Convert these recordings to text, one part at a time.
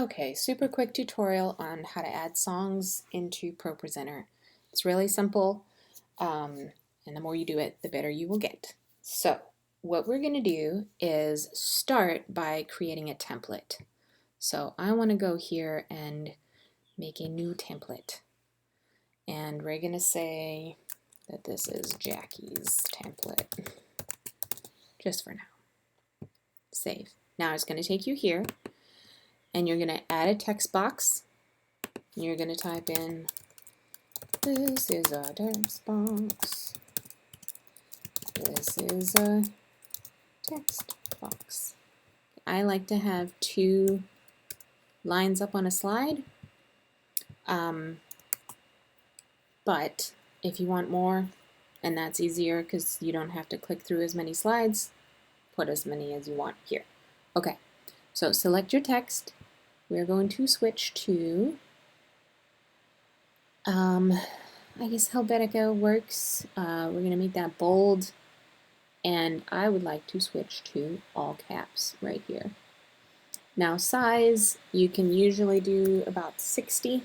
Okay, super quick tutorial on how to add songs into ProPresenter. It's really simple, and the more you do it, the better you will get. So, what we're going to do is start by creating a template. So, I want to go here and make a new template. And we're going to say that this is Jackie's template, just for now. Save. Now it's going to take you here, and you're going to add a text box. You're going to type in, this is a text box. This is a text box. I like to have 2 lines up on a slide. But if you want more, and that's easier because you don't have to click through as many slides, put as many as you want here. Okay, so select your text. We're going to switch to I guess Helvetica works. We're going to make that bold, and I would like to switch to all caps right here. Now size, you can usually do about 60.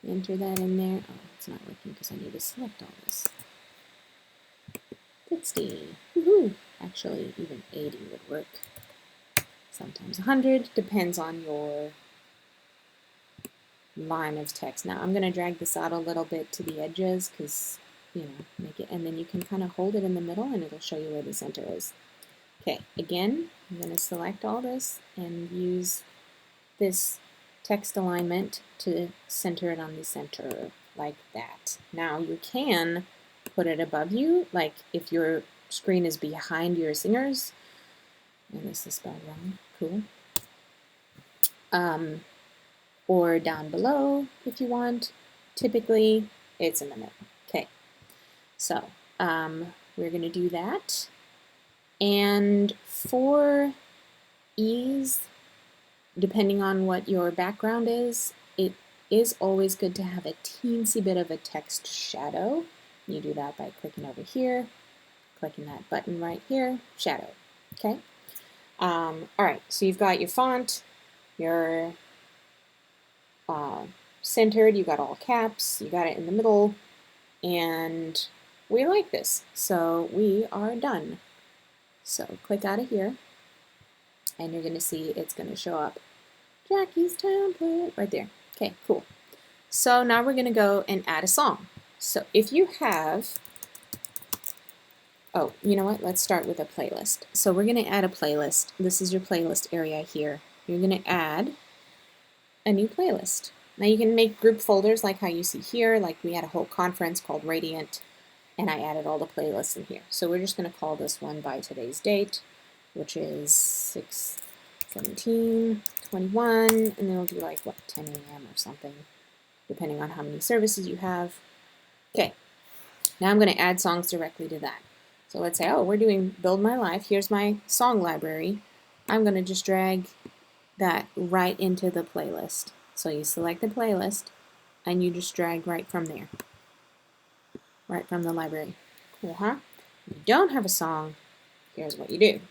Enter that in there. Oh, it's not working because I need to select all this. 60. Woohoo! Actually, even 80 would work. Sometimes 100, depends on your line of text. Now I'm going to drag this out a little bit to the edges because, make it, and then you can kind of hold it in the middle and it'll show you where the center is. Okay, again, I'm going to select all this and use this text alignment to center it on the center like that. Now you can put it above you, like if your screen is behind your singers, and this is spelled wrong, cool. Or down below if you want. Typically, it's in the middle. Okay, so we're going to do that. And for ease, depending on what your background is, it is always good to have a teensy bit of a text shadow. You do that by clicking over here, clicking that button right here, shadow. Okay. All right, so you've got your font, your centered, you got all caps, you got it in the middle, and we like this, so we are done. So click out of here, and you're going to see it's going to show up Jackie's template right there. Okay, cool. So now we're going to go and add a song. So if you have, oh, you know what? Let's start with a playlist. So we're going to add a playlist. This is your playlist area here. You're going to add a new playlist. Now you can make group folders like how you see here, like we had a whole conference called Radiant, and I added all the playlists in here. So we're just going to call this one by today's date, which is 6/17/21, and then we'll do like, what, 10 a.m. or something, depending on how many services you have. Okay, now I'm going to add songs directly to that. So let's say, oh, we're doing Build My Life. Here's my song library. I'm going to just drag that right into the playlist. So you select the playlist, and you just drag right from there, right from the library. Cool, huh? If you don't have a song, here's what you do.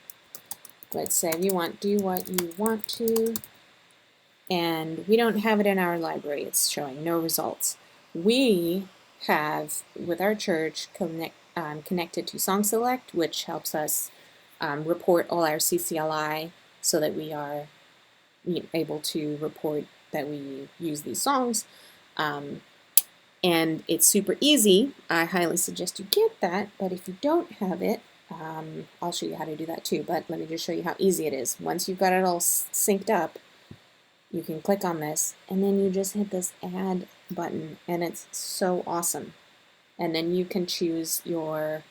Let's say we want Do What You Want To, and we don't have it in our library. It's showing no results. We have, with our church, connected to Song Select, which helps us report all our CCLI so that we are able to report that we use these songs. And it's super easy. I highly suggest you get that, but if you don't have it, I'll show you how to do that too, but let me just show you how easy it is. Once you've got it all synced up, you can click on this, and then you just hit this Add button, and it's so awesome. And then you can choose your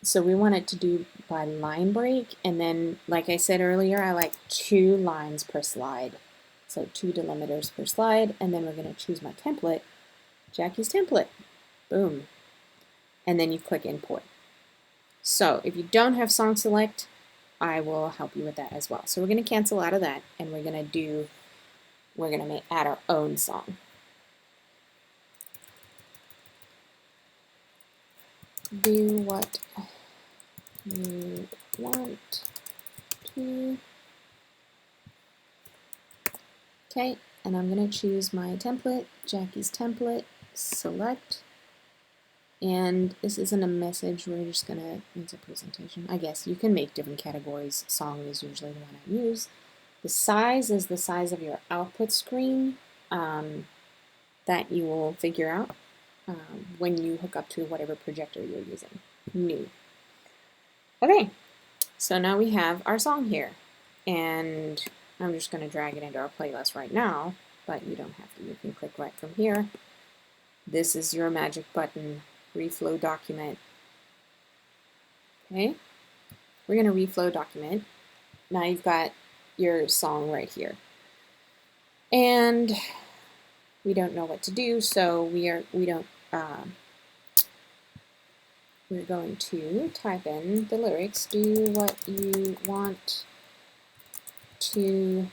so we want it to do by line break, and then, like I said earlier, I like 2 lines per slide. So 2 delimiters per slide, and then we're going to choose my template, Jackie's template. Boom. And then you click import. So if you don't have Song Select, I will help you with that as well. So we're going to cancel out of that, and we're going to add our own song. Do what you want to. Okay, and I'm going to choose my template, Jackie's template, select, and this isn't a message, we're just going to, it's a presentation. I guess you can make different categories. Song is usually the one I use. The size is the size of your output screen that you will figure out when you hook up to whatever projector you're using. New. Okay, so now we have our song here, and I'm just going to drag it into our playlist right now, but you don't have to. You can click right from here. This is your magic button, reflow document. Okay, we're going to reflow document. Now you've got your song right here. And we don't know what to do, so we're going to type in the lyrics, do what you want to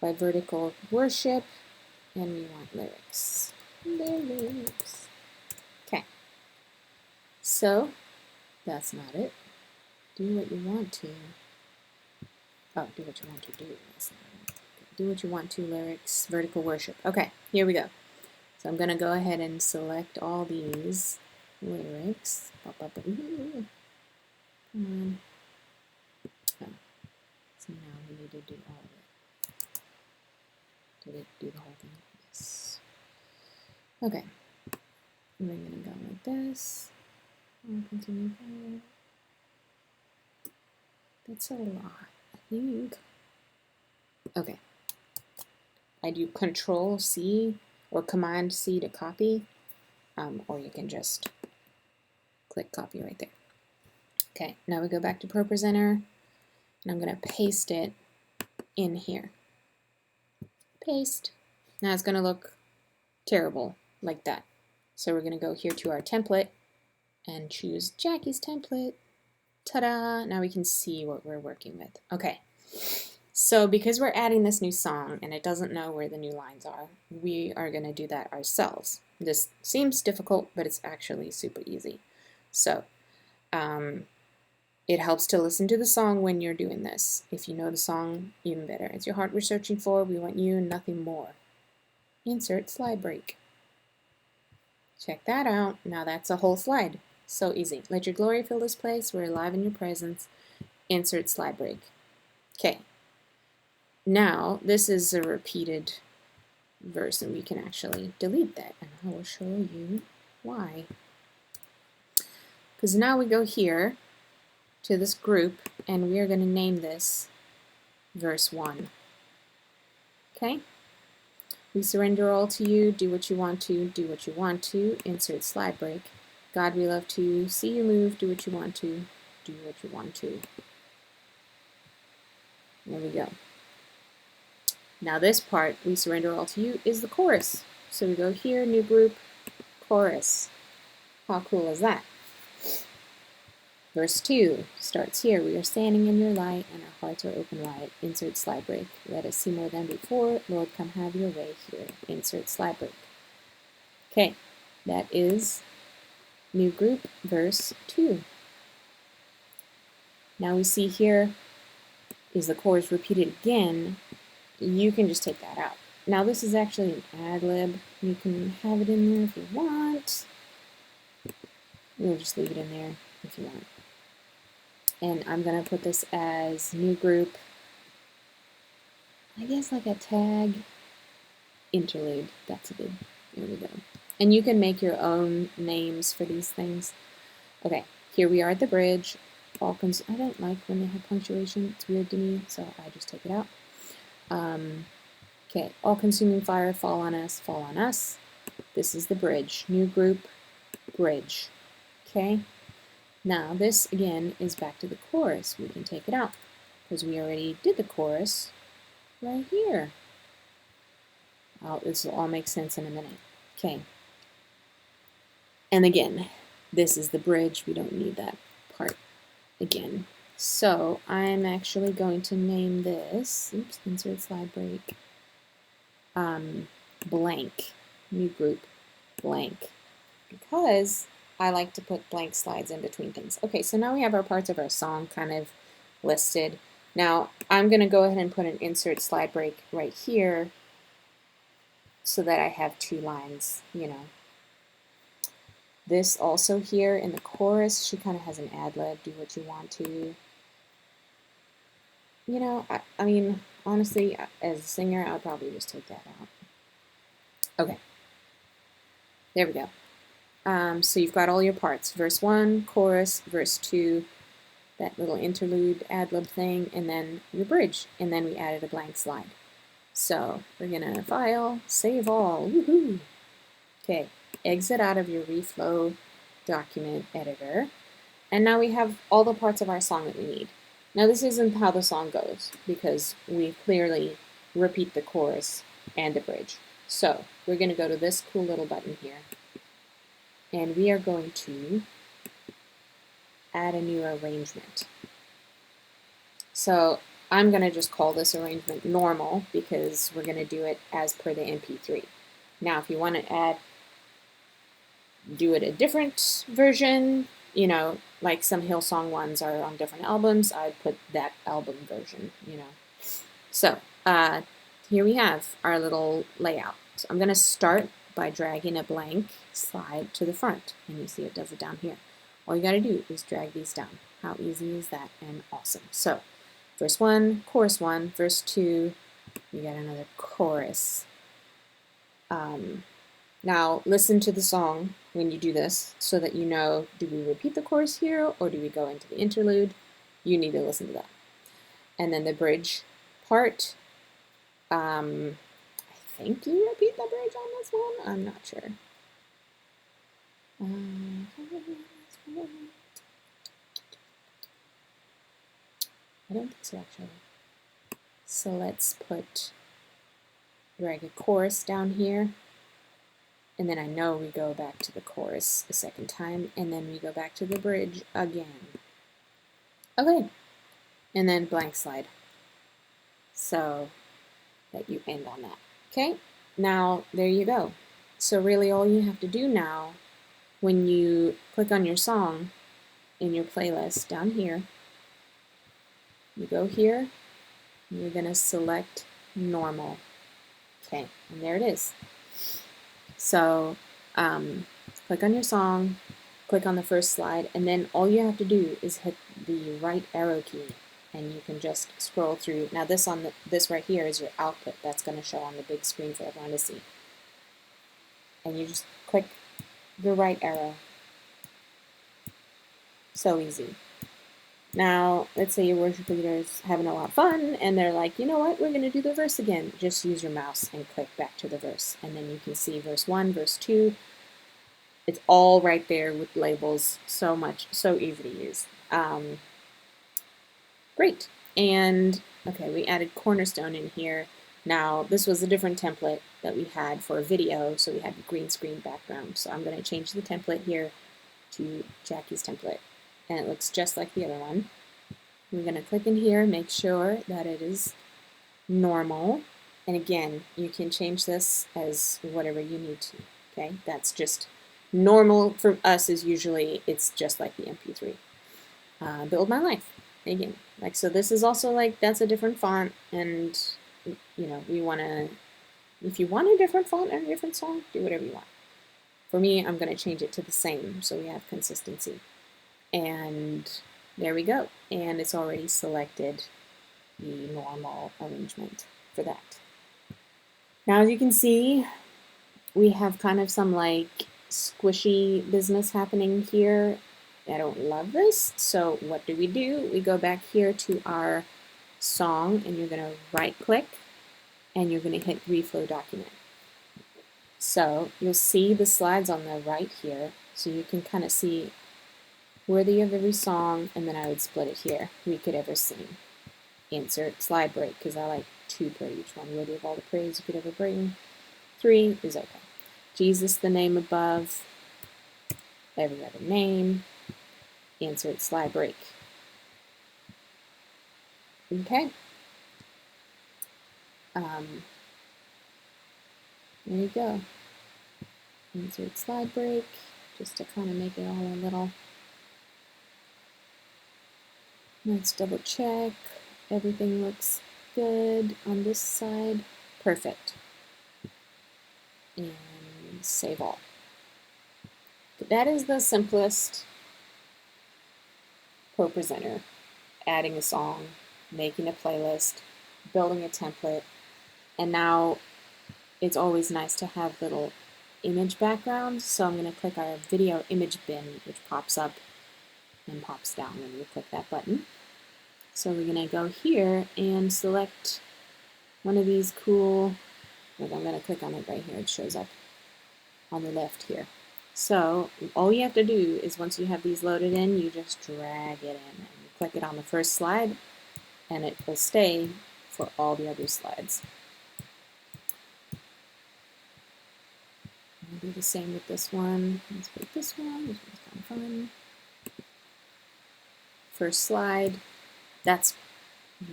by vertical worship, and we want lyrics. Lyrics. Okay. So that's not it. Do what you want to. Oh, do what you want to do. That's not it. Do what you want to, lyrics, vertical worship. Okay, here we go. So I'm going to go ahead and select all these lyrics. Come on. Oh. So now we need to do all of it. Did it do the whole thing? Yes. Okay. We're going to go like this. I'll continue forward. That's a lot, I think. Okay. I do Control C or Command C to copy, or you can just click copy right there. Okay, now we go back to ProPresenter, and I'm going to paste it in here. Paste. Now it's going to look terrible like that. So we're going to go here to our template and choose Jackie's template. Ta-da! Now we can see what we're working with. Okay. So because we're adding this new song and it doesn't know where the new lines are, we are going to do that ourselves. This seems difficult, but it's actually super easy. So it helps to listen to the song when you're doing this. If you know the song, even better. It's your heart we're searching for. We want you and nothing more. Insert slide break. Check that out. Now that's a whole slide. So easy. Let your glory fill this place. We're alive in your presence. Insert slide break. Okay. Now, this is a repeated verse, and we can actually delete that, and I will show you why. Because now we go here to this group, and we are going to name this verse 1. Okay? We surrender all to you, do what you want to, do what you want to, insert slide break. God, we love to see you move, do what you want to, do what you want to. There we go. Now this part, we surrender all to you, is the chorus. So we go here, new group, chorus. How cool is that? Verse 2 starts here. We are standing in your light and our hearts are open wide. Insert slide break. Let us see more than before. Lord, come have your way here. Insert slide break. Okay, that is new group, verse 2. Now we see here is the chorus repeated again. You can just take that out. Now this is actually an ad lib. You can have it in there if you want. We'll just leave it in there if you want. And I'm going to put this as new group, I guess like a tag interlude. That's a good, there we go. And you can make your own names for these things. Okay, here we are at the bridge. I don't like when they have punctuation. It's weird to me, so I just take it out. Okay, all-consuming fire, fall on us, fall on us. This is the bridge. New group, bridge. Okay, now this again is back to the chorus. We can take it out because we already did the chorus right here. This will all make sense in a minute. Okay, and again, this is the bridge. We don't need that part again. So I'm actually going to name this, oops, insert slide break, blank, new group, blank, because I like to put blank slides in between things. Okay, so now we have our parts of our song kind of listed. Now I'm going to go ahead and put an insert slide break right here so that I have 2 lines, you know. This also here in the chorus, she kind of has an ad lib, do what you want to. You know, I mean, honestly, as a singer, I'd probably just take that out. Okay, there we go. So you've got all your parts, verse 1, chorus, verse 2, that little interlude ad lib thing, and then your bridge, and then we added a blank slide. So we're gonna file, save all, woohoo! Okay, exit out of your Reflow document editor, and now we have all the parts of our song that we need. Now this isn't how the song goes, because we clearly repeat the chorus and the bridge. So we're gonna go to this cool little button here, and we are going to add a new arrangement. So I'm going to just call this arrangement normal because we're going to do it as per the MP3. Now if you want to do it a different version, you know, like some Hillsong ones are on different albums, I'd put that album version, you know. So here we have our little layout. So I'm going to start by dragging a blank slide to the front, and you see it does it down here. All you got to do is drag these down. How easy is that? And awesome. So verse 1, chorus 1, verse 2, you got another chorus. Now listen to the song when you do this so that you know, do we repeat the chorus here or do we go into the interlude? You need to listen to that. And then the bridge part, I think you repeat the bridge on this one. I'm not sure. I don't think so, actually. So let's drag a chorus down here. And then I know we go back to the chorus a second time, and then we go back to the bridge again. Okay. And then blank slide. So that you end on that. Okay? Now, there you go. So really all you have to do now, when you click on your song in your playlist down here, you go here, and you're going to select normal. Okay, and there it is. So click on your song, click on the first slide, and then all you have to do is hit the right arrow key, and you can just scroll through. Now this right here is your output that's going to show on the big screen for everyone to see. And you just click the right arrow. So easy. Now, let's say your worship leader's having a lot of fun, and they're like, you know what, we're going to do the verse again. Just use your mouse and click back to the verse. And then you can see verse 1, verse 2. It's all right there with labels. So easy to use. Great. And, okay, we added Cornerstone in here. Now, this was a different template that we had for a video, so we had a green screen background. So I'm going to change the template here to Jackie's template. And it looks just like the other one. We're going to click in here, make sure that it is normal. And again, you can change this as whatever you need to. Okay, that's just normal for us is usually, it's just like the MP3. Build My Life. Again, like, so this is also like, that's a different font, and you know, we want to, if you want a different font and a different song, do whatever you want. For me, I'm going to change it to the same so we have consistency. And there we go. And it's already selected the normal arrangement for that. Now, as you can see, we have kind of some like squishy business happening here. I don't love this. So what do? We go back here to our song, and you're going to right click and you're going to hit Reflow document. So you'll see the slides on the right here. So you can kind of see worthy of every song, and then I would split it here. We could ever sing. Insert slide break, because I like 2 per each one. Worthy of all the praise you could ever bring. 3 is okay. Jesus, the name above. Every other name. Insert slide break. Okay. There you go. Insert slide break. just to kind of make it all a little. Let's double check. Everything looks good on this side. Perfect. And save all. But that is the simplest ProPresenter. Adding a song, making a playlist, building a template, and now it's always nice to have little image backgrounds. So I'm going to click our video image bin, which pops up and pops down when we click that button. So we're going to go here and select one of these cool, like I'm going to click on it right here, it shows up on the left here. So all you have to do is once you have these loaded in, you just drag it in and you click it on the first slide and it will stay for all the other slides. I'll do the same with this one. Let's pick this one, this one's kind of fun. First slide, that's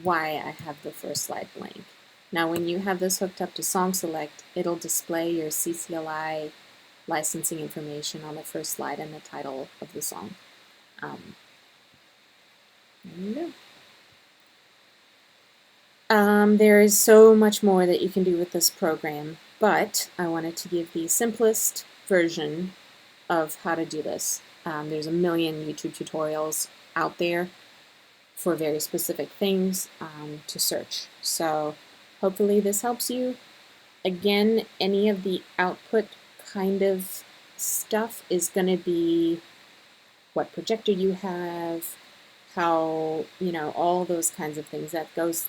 why I have the first slide blank. Now when you have this hooked up to Song Select, it'll display your CCLI licensing information on the first slide and the title of the song. There you go. There is so much more that you can do with this program, but I wanted to give the simplest version of how to do this. There's a million YouTube tutorials out there for very specific things to search. So hopefully this helps you. Again, any of the output kind of stuff is going to be what projector you have, how, all those kinds of things. That goes,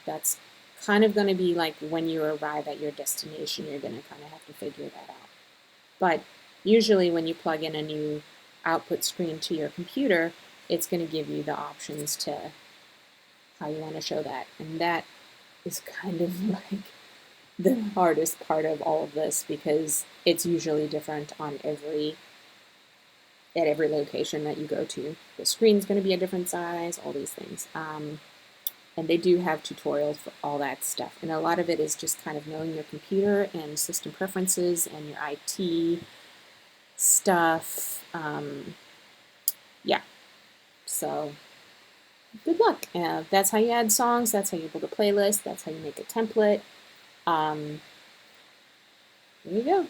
that's kind of going to be like when you arrive at your destination, you're going to kind of have to figure that out. But usually when you plug in a new output screen to your computer, it's going to give you the options to how you want to show that. And that is kind of like the hardest part of all of this because it's usually different on at every location that you go to. The screen's going to be a different size, all these things. And they do have tutorials for all that stuff. And a lot of it is just kind of knowing your computer and system preferences and your IT stuff. Yeah. So good luck. That's how you add songs. That's how you build a playlist. That's how you make a template. There you go.